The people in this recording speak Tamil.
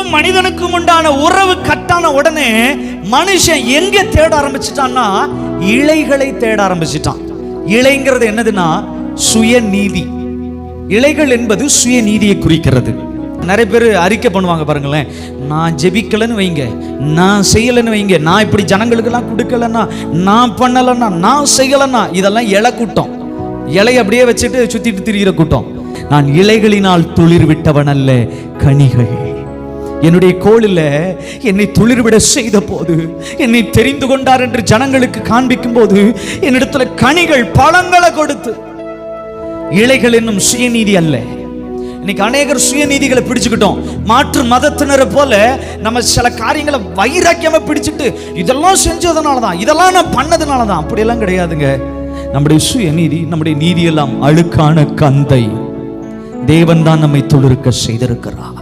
மனுஷனுக்கும் மனிதனுக்கும் உண்டான உறவு கட்டான உடனே மனுஷன் எங்க தேட ஆரம்பிச்சிட்டான்னா இழைகளை தேட ஆரம்பிச்சிட்டான். இழைங்கிறது என்னதுன்னா சுயநீதி. இழைகள் என்பது சுயநீதியை குறிக்கிறது. நிறைய பேர் அறிக்கை பண்ணுவாங்க பாருங்களேன், நான் ஜெபிக்கலன்னு வைங்க, நான் செய்யலன்னு வைங்க, நான் இப்படி ஜனங்களுக்கெல்லாம் கொடுக்கலன்னா, நான் பண்ணலன்னா, நான் செய்யலன்னா, இதெல்லாம் இலை கூட்டம். இலை அப்படியே வச்சுட்டு சுத்திட்டு திரிகிற கூட்டம். நான் இலைகளினால் துளிர் விட்டவன் அல்ல, கனிகள். என்னுடைய கோளில் என்னை துளிர்விட செய்த போது, என்னை தெரிந்து கொண்டார் என்று ஜனங்களுக்கு காண்பிக்கும் போது, என்னிடத்துல கனிகள் பழங்களை கொடுத்து. இலைகள் என்னும் சுயநீதி அல்ல. இன்னைக்கு அநேகர் சுயநீதிகளை பிடிச்சுக்கிட்டோம். மாற்று மதத்தினரை போல நம்ம சில காரியங்களை வைராக்கியமா பிடிச்சிட்டு, இதெல்லாம் செஞ்சதுனாலதான், இதெல்லாம் நான் பண்ணதுனாலதான். அப்படியெல்லாம் கிடையாதுங்க. நம்முடைய சுயநீதி, நம்முடைய நீதி எல்லாம் அழுக்கான கந்தை. தேவன் தான் நம்மை துளிர்க்க செய்திருக்கிறார்.